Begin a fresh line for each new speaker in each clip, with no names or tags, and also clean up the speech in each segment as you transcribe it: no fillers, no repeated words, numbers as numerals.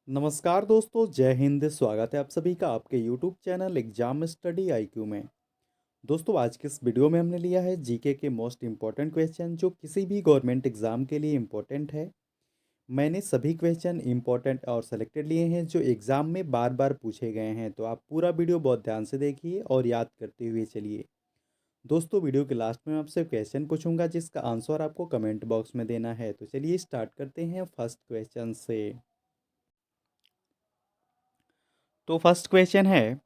नमस्कार दोस्तों, जय हिंद। स्वागत है आप सभी का आपके YouTube channel exam study IQ में। दोस्तों, आज के इस वीडियो में हमने लिया है जीके के मोस्ट इम्पॉर्टेंट क्वेश्चन जो किसी भी गवर्नमेंट एग्जाम के लिए इम्पोर्टेंट है। मैंने सभी क्वेश्चन इम्पॉर्टेंट और सेलेक्टेड लिए हैं जो एग्ज़ाम में बार बार पूछे गए हैं, तो आप पूरा वीडियो बहुत ध्यान से देखिए और याद करते हुए चलिए। दोस्तों, वीडियो के लास्ट में आपसे क्वेश्चन पूछूंगा जिसका आंसर आपको कमेंट बॉक्स में देना है। तो चलिए स्टार्ट करते हैं फर्स्ट क्वेश्चन से। तो फर्स्ट क्वेश्चन है,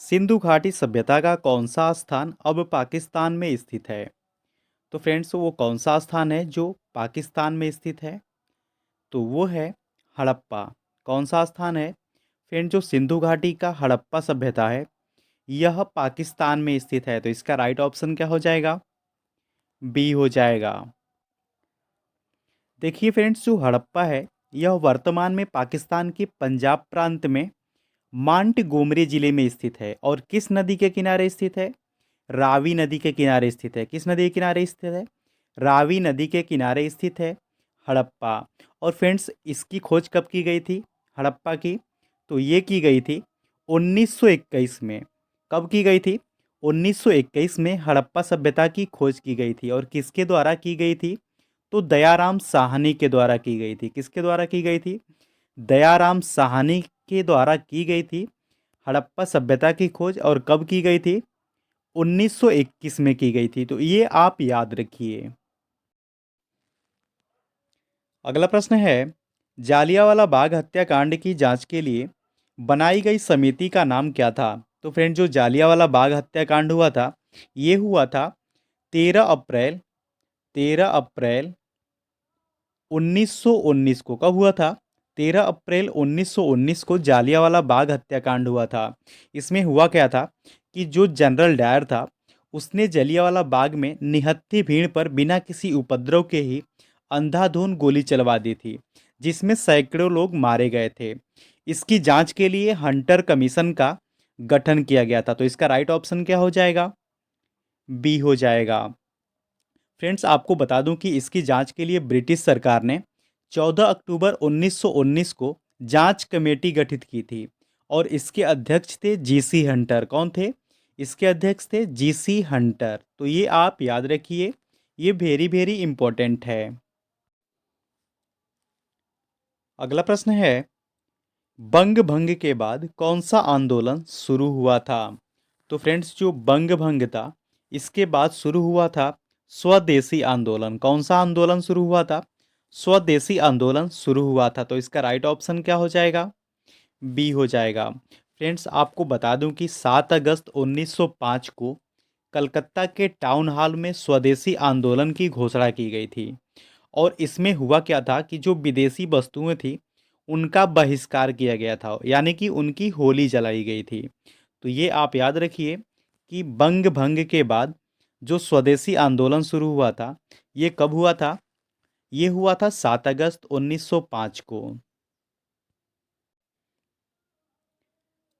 सिंधु घाटी सभ्यता का कौन सा स्थान अब पाकिस्तान में स्थित है? तो फ्रेंड्स, वो कौन सा स्थान है जो पाकिस्तान में स्थित है? तो वो है हड़प्पा। कौन सा स्थान है? फ्रेंड, जो सिंधु घाटी का हड़प्पा सभ्यता है यह पाकिस्तान में स्थित है। तो इसका राइट ऑप्शन क्या हो जाएगा? बी हो जाएगा। देखिए फ्रेंड्स, जो हड़प्पा है यह वर्तमान में पाकिस्तान के पंजाब प्रांत में मांट गोमरी जिले में स्थित है। और किस नदी के किनारे स्थित है? रावी नदी के किनारे स्थित है। किस नदी के किनारे स्थित है? रावी नदी के किनारे स्थित है हड़प्पा। और फ्रेंड्स, इसकी खोज कब की गई थी हड़प्पा की? तो ये की गई थी 1921 में। कब की गई थी? 1921 में हड़प्पा सभ्यता की खोज की गई थी। और किसके द्वारा की गई थी? तो दयाराम साहनी के द्वारा की गई थी। किसके द्वारा की गई थी? दयाराम साहनी के द्वारा की गई थी हड़प्पा सभ्यता की खोज। और कब की गई थी? 1921 में की गई थी। तो ये आप याद रखिए। अगला प्रश्न है, जालियांवाला बाग हत्याकांड की जांच के लिए बनाई गई समिति का नाम क्या था? तो फ्रेंड, जो जालियांवाला बाग हत्याकांड हुआ था ये हुआ था 13 अप्रैल 13 अप्रैल 1919 को। कब हुआ था? 13 अप्रैल 1919 को जालियांवाला बाग हत्याकांड हुआ था। इसमें हुआ क्या था कि जो जनरल डायर था उसने जलियांवाला बाग में निहत्थी भीड़ पर बिना किसी उपद्रव के ही अंधाधुंध गोली चलवा दी थी, जिसमें सैकड़ों लोग मारे गए थे। इसकी जांच के लिए हंटर कमीशन का गठन किया गया था। तो इसका राइट ऑप्शन क्या हो जाएगा? बी हो जाएगा। फ्रेंड्स, आपको बता दूं कि इसकी जांच के लिए ब्रिटिश सरकार ने 14 अक्टूबर 1919 को जांच कमेटी गठित की थी। और इसके अध्यक्ष थे जीसी हंटर। कौन थे? इसके अध्यक्ष थे जीसी हंटर। तो ये आप याद रखिए, ये वेरी वेरी इंपॉर्टेंट है। अगला प्रश्न है, बंग भंग के बाद कौन सा आंदोलन शुरू हुआ था? तो फ्रेंड्स, जो बंग भंग था इसके बाद शुरू हुआ था स्वदेशी आंदोलन। कौन सा आंदोलन शुरू हुआ था? स्वदेशी आंदोलन शुरू हुआ था। तो इसका राइट ऑप्शन क्या हो जाएगा? बी हो जाएगा। फ्रेंड्स, आपको बता दूं कि 7 अगस्त 1905 को कलकत्ता के टाउन हॉल में स्वदेशी आंदोलन की घोषणा की गई थी। और इसमें हुआ क्या था कि जो विदेशी वस्तुएं थी उनका बहिष्कार किया गया था, यानी कि उनकी होली जलाई गई थी। तो ये आप याद रखिए कि बंग भंग के बाद जो स्वदेशी आंदोलन शुरू हुआ था ये कब हुआ था? ये हुआ था 7 अगस्त 1905 को।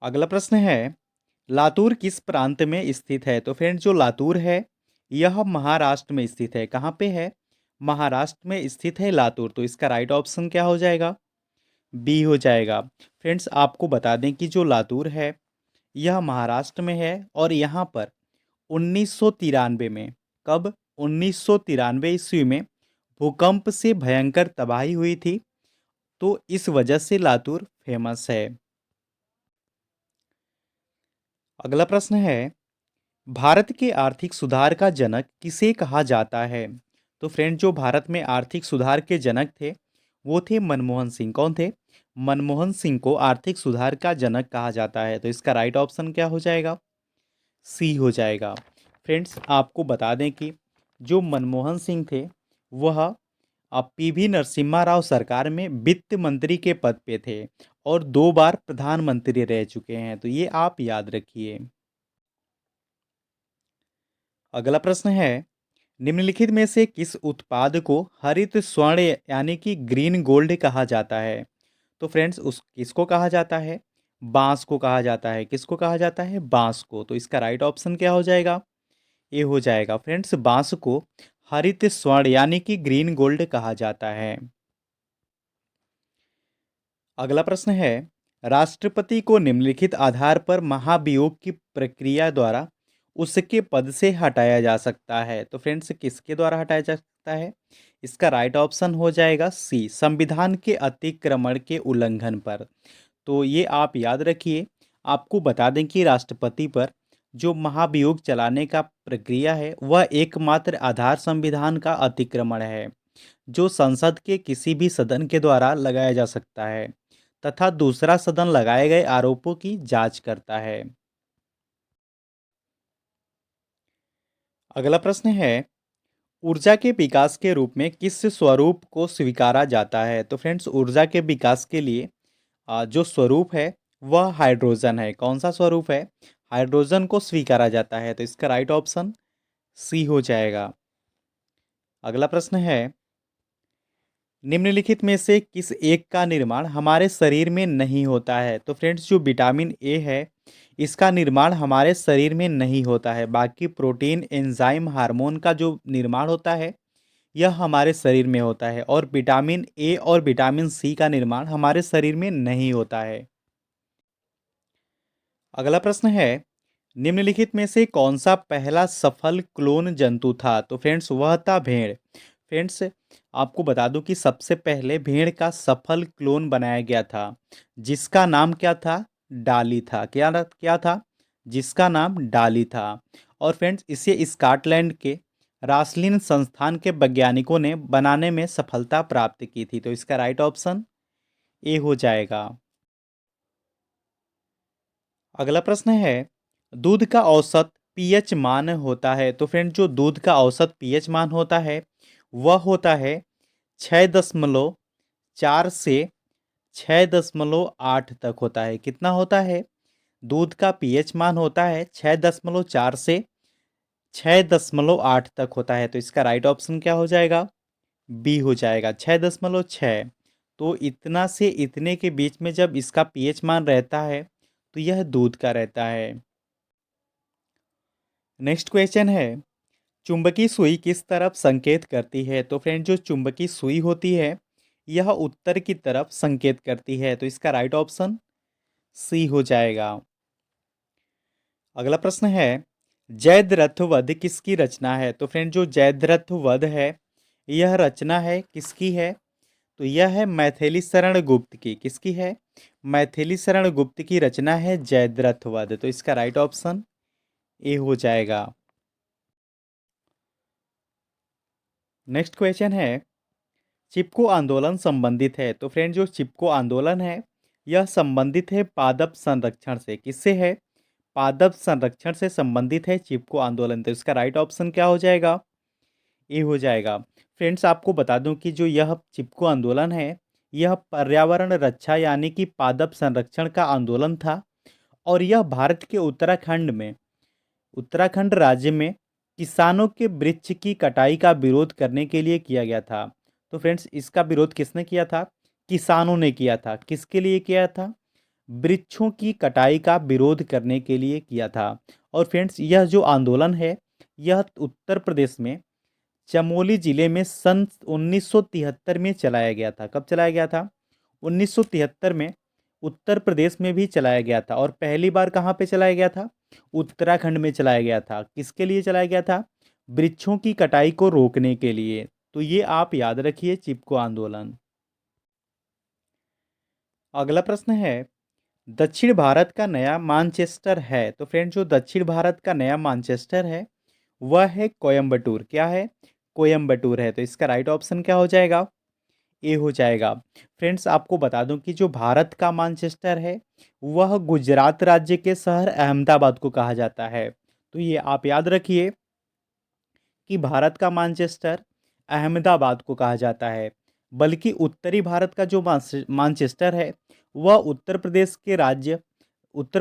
अगला प्रश्न है, लातूर किस प्रांत में स्थित है? तो फ्रेंड, जो लातूर है यह महाराष्ट्र में स्थित है। कहाँ पे है? महाराष्ट्र में स्थित है लातूर। तो इसका राइट ऑप्शन क्या हो जाएगा? बी हो जाएगा। फ्रेंड्स, आपको बता दें कि जो लातूर है यह महाराष्ट्र में है। और यहाँ पर 1993 में, कब? 1993 ईस्वी में भूकंप से भयंकर तबाही हुई थी। तो इस वजह से लातूर फेमस है। अगला प्रश्न है, भारत के आर्थिक सुधार का जनक किसे कहा जाता है? तो फ्रेंड, जो भारत में आर्थिक सुधार के जनक थे वो थे मनमोहन सिंह। कौन थे? मनमोहन सिंह को आर्थिक सुधार का जनक कहा जाता है। तो इसका राइट ऑप्शन क्या हो जाएगा? सी हो जाएगा। फ्रेंड्स, आपको बता दें कि जो मनमोहन सिंह थे वह पीवी नरसिम्हा राव सरकार में वित्त मंत्री के पद पे थे और 2 बार प्रधानमंत्री रह चुके हैं। तो ये आप याद रखिए। अगला प्रश्न है, निम्नलिखित में से किस उत्पाद को हरित स्वर्ण यानी कि ग्रीन गोल्ड कहा जाता है? तो फ्रेंड्स, उस किसको कहा जाता है? बांस को कहा जाता है। किसको कहा जाता है? बांस को। तो इसका राइट ऑप्शन क्या हो जाएगा? ए हो जाएगा। फ्रेंड्स, बांस को हरित स्वर्ण यानी कि ग्रीन गोल्ड कहा जाता है। अगला प्रश्न है, राष्ट्रपति को निम्नलिखित आधार पर महाभियोग की प्रक्रिया द्वारा उसके पद से हटाया जा सकता है। तो फ्रेंड्स, किसके द्वारा हटाया जा सकता है? इसका राइट ऑप्शन हो जाएगा सी, संविधान के अतिक्रमण के उल्लंघन पर। तो ये आप याद रखिए। आपको बता दें कि राष्ट्रपति पर जो महाभियोग चलाने का प्रक्रिया है वह एकमात्र आधार संविधान का अतिक्रमण है, जो संसद के किसी भी सदन के द्वारा लगाया जा सकता है तथा दूसरा सदन लगाए गए आरोपों की जांच करता है। अगला प्रश्न है, ऊर्जा के विकास के रूप में किस स्वरूप को स्वीकारा जाता है? तो फ्रेंड्स, ऊर्जा के विकास के लिए जो स्वरूप है वह हाइड्रोजन है। कौन सा स्वरूप है? हाइड्रोजन को स्वीकारा जाता है। तो इसका राइट ऑप्शन सी हो जाएगा। अगला प्रश्न है, निम्नलिखित में से किस एक का निर्माण हमारे शरीर में नहीं होता है? तो फ्रेंड्स, जो विटामिन ए है इसका निर्माण हमारे शरीर में नहीं होता है। बाकी प्रोटीन, एंजाइम, हार्मोन का जो निर्माण होता है यह हमारे शरीर में होता है, और विटामिन ए और विटामिन सी का निर्माण हमारे शरीर में नहीं होता है। अगला प्रश्न है, निम्नलिखित में से कौन सा पहला सफल क्लोन जंतु था? तो फ्रेंड्स, वह था भेड़। फ्रेंड्स, आपको बता दूं कि सबसे पहले भेड़ का सफल क्लोन बनाया गया था, जिसका नाम क्या था? डाली था। क्या था? जिसका नाम डाली था। और फ्रेंड्स, इसे स्कॉटलैंड के रासलिन संस्थान के वैज्ञानिकों ने बनाने में सफलता प्राप्त की थी। तो इसका राइट ऑप्शन ए हो जाएगा। अगला प्रश्न है, दूध का औसत पीएच मान होता है। तो फ्रेंड, जो दूध का औसत पीएच मान होता है वह होता है 6.4 से 6.8 तक होता है। कितना होता है? दूध का पीएच मान होता है 6.4 से 6.8 तक होता है। तो इसका राइट ऑप्शन क्या हो जाएगा? बी हो जाएगा, 6.6। तो इतना से इतने के बीच में जब इसका पीएच मान रहता है तो यह दूध का रहता है। नेक्स्ट क्वेश्चन है, चुंबकीय सुई किस तरफ संकेत करती है? तो फ्रेंड, जो चुंबकीय सुई होती है यह उत्तर की तरफ संकेत करती है। तो इसका राइट ऑप्शन सी हो जाएगा। अगला प्रश्न है, जयद्रथ वध किसकी रचना है? तो फ्रेंड, जो जयद्रथ वध है यह रचना है किसकी है? तो यह है मैथिली शरण गुप्त की। किसकी है? मैथिली शरण गुप्त की रचना है जयद्रथ वध। तो इसका राइट ऑप्शन ए हो जाएगा। नेक्स्ट क्वेश्चन है, चिपको आंदोलन संबंधित है। तो फ्रेंड, जो चिपको आंदोलन है यह संबंधित है पादप संरक्षण से। किससे है? पादप संरक्षण से संबंधित है चिपको आंदोलन। तो इसका राइट ऑप्शन क्या हो जाएगा? ए हो जाएगा। फ्रेंड्स, आपको बता दूं कि जो यह चिपको आंदोलन है यह पर्यावरण रक्षा यानी कि पादप संरक्षण का आंदोलन था, और यह भारत के उत्तराखंड राज्य में किसानों के वृक्ष की कटाई का विरोध करने के लिए किया गया था। तो फ्रेंड्स, इसका विरोध किसने किया था? किसानों ने किया था। किसके लिए किया था? वृक्षों की कटाई का विरोध करने के लिए किया था। और फ्रेंड्स, यह जो आंदोलन है यह उत्तर प्रदेश में चमोली जिले में सन 1973 में चलाया गया था। कब चलाया गया था? 1973 में उत्तर प्रदेश में भी चलाया गया था। और पहली बार कहाँ पे चलाया गया था? उत्तराखंड में चलाया गया था। किसके लिए चलाया गया था? वृक्षों की कटाई को रोकने के लिए। तो ये आप याद रखिए, चिपको आंदोलन। अगला प्रश्न है, दक्षिण भारत का नया मानचेस्टर है। तो फ्रेंड, जो दक्षिण भारत का नया मानचेस्टर है वह है कोयम्बटूर। क्या है? कोयम्बटूर है। तो इसका राइट ऑप्शन क्या हो जाएगा? ए हो जाएगा। फ्रेंड्स, आपको बता दूं कि जो भारत का मानचेस्टर है वह गुजरात राज्य के शहर अहमदाबाद को कहा जाता है। तो ये आप याद रखिए कि भारत का मानचेस्टर अहमदाबाद को कहा जाता है। बल्कि उत्तरी भारत का जो मानचेस्टर है वह उत्तर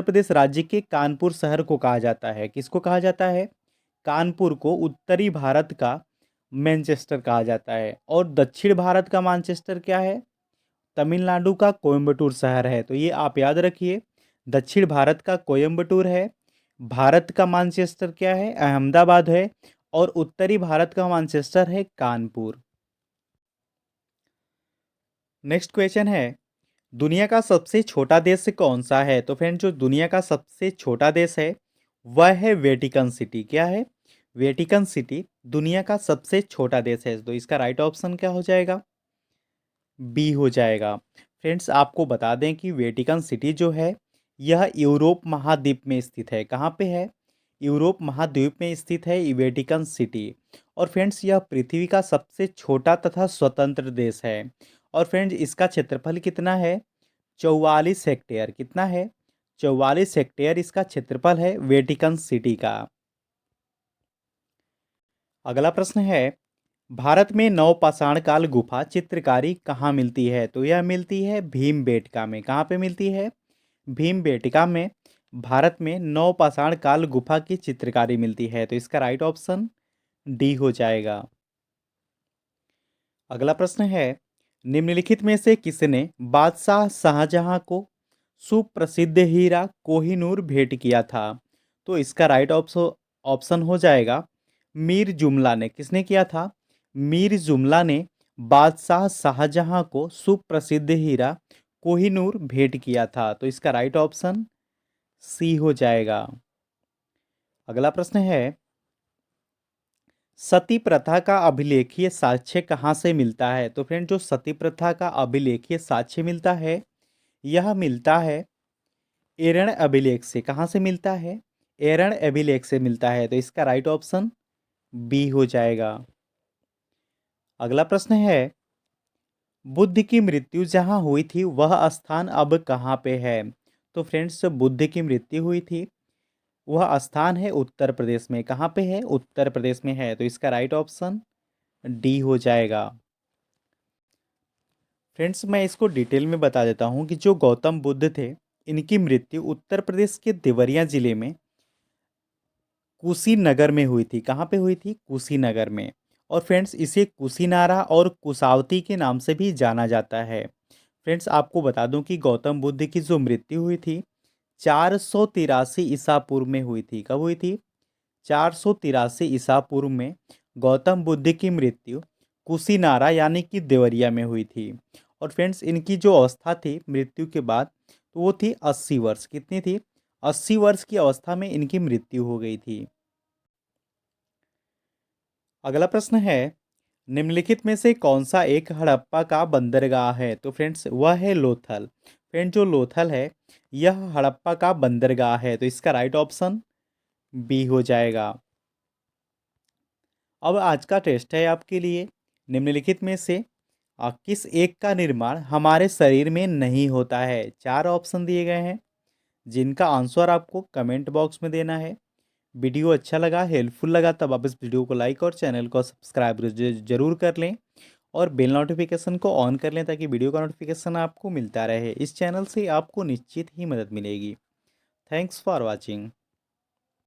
प्रदेश राज्य के कानपुर शहर को कहा जाता है। किसको कहा जाता है? कानपुर को उत्तरी भारत का मैनचेस्टर कहा जाता है। और दक्षिण भारत का मानचेस्टर क्या है? तमिलनाडु का कोयम्बटूर शहर है। तो ये आप याद रखिए, दक्षिण भारत का कोयम्बटूर है, भारत का मानचेस्टर क्या है? अहमदाबाद है, और उत्तरी भारत का मानचेस्टर है कानपुर। नेक्स्ट क्वेश्चन है, दुनिया का सबसे छोटा देश कौन सा है? तो फ्रेंड जो दुनिया का सबसे छोटा देश है वह है वेटिकन सिटी। क्या है? वेटिकन सिटी दुनिया का सबसे छोटा देश है। तो इसका राइट ऑप्शन क्या हो जाएगा? बी हो जाएगा। फ्रेंड्स आपको बता दें कि वेटिकन सिटी जो है यह यूरोप महाद्वीप में स्थित है। कहाँ पे है? यूरोप महाद्वीप में स्थित है ये वेटिकन सिटी। और फ्रेंड्स यह पृथ्वी का सबसे छोटा तथा स्वतंत्र देश है। और फ्रेंड्स इसका क्षेत्रफल कितना है? 44 हेक्टेयर। कितना है? 44 हेक्टेयर इसका क्षेत्रफल है वेटिकन सिटी का। अगला प्रश्न है, भारत में नवपाषाण काल गुफा चित्रकारी कहाँ मिलती है? तो यह मिलती है भीमबेटका में। कहाँ पे मिलती है? भीमबेटका में भारत में नवपाषाण काल गुफा की चित्रकारी मिलती है। तो इसका राइट ऑप्शन डी हो जाएगा। अगला प्रश्न है, निम्नलिखित में से किसने बादशाह शाहजहां को सुप्रसिद्ध हीरा कोहिनूर भेंट किया था? तो इसका राइट ऑप्शन हो जाएगा मीर जुमला ने। किसने किया था? मीर जुमला ने बादशाह शाहजहां को सुप्रसिद्ध हीरा कोहिनूर भेंट किया था। तो इसका राइट ऑप्शन सी हो जाएगा। अगला प्रश्न है, सती प्रथा का अभिलेखीय साक्ष्य कहाँ से मिलता है? तो फ्रेंड जो सती प्रथा का अभिलेखीय साक्ष्य मिलता है यह मिलता है एरण अभिलेख से। कहाँ से मिलता है? एरण अभिलेख से मिलता है। तो इसका राइट ऑप्शन बी हो जाएगा। अगला प्रश्न है, बुद्ध की मृत्यु जहाँ हुई थी वह स्थान अब कहाँ पे है? तो फ्रेंड्स बुद्ध की मृत्यु हुई थी वह स्थान है उत्तर प्रदेश में। कहाँ पे है? उत्तर प्रदेश में है। तो इसका राइट ऑप्शन डी हो जाएगा। फ्रेंड्स मैं इसको डिटेल में बता देता हूँ कि जो गौतम बुद्ध थे इनकी मृत्यु उत्तर प्रदेश के देवरिया जिले में कुशीनगर में हुई थी। कहाँ पे हुई थी? कुशीनगर में। और फ्रेंड्स इसे कुशीनारा और कुशावती के नाम से भी जाना जाता है। फ्रेंड्स आपको बता दूं कि गौतम बुद्ध की जो मृत्यु हुई थी 483 ईसा पूर्व में हुई थी। कब हुई थी? 483 ईसा पूर्व में गौतम बुद्ध की मृत्यु कुशीनारा यानी कि देवरिया में हुई थी। और फ्रेंड्स इनकी जो अवस्था थी मृत्यु के बाद तो वो थी 80 वर्ष। कितनी थी? 80 वर्ष की अवस्था में इनकी मृत्यु हो गई थी। अगला प्रश्न है, निम्नलिखित में से कौन सा एक हड़प्पा का बंदरगाह है? तो फ्रेंड्स वह है लोथल। फ्रेंड जो लोथल है यह हड़प्पा का बंदरगाह है। तो इसका राइट ऑप्शन बी हो जाएगा। अब आज का टेस्ट है आपके लिए, निम्नलिखित में से किस एक का निर्माण हमारे शरीर में नहीं होता है? 4 ऑप्शन दिए गए हैं जिनका आंसर आपको कमेंट बॉक्स में देना है। वीडियो अच्छा लगा, हेल्पफुल लगा तब आप इस वीडियो को लाइक और चैनल को सब्सक्राइब जरूर कर लें और बेल नोटिफिकेशन को ऑन कर लें ताकि वीडियो का नोटिफिकेशन आपको मिलता रहे। इस चैनल से आपको निश्चित ही मदद मिलेगी। Thanks for watching.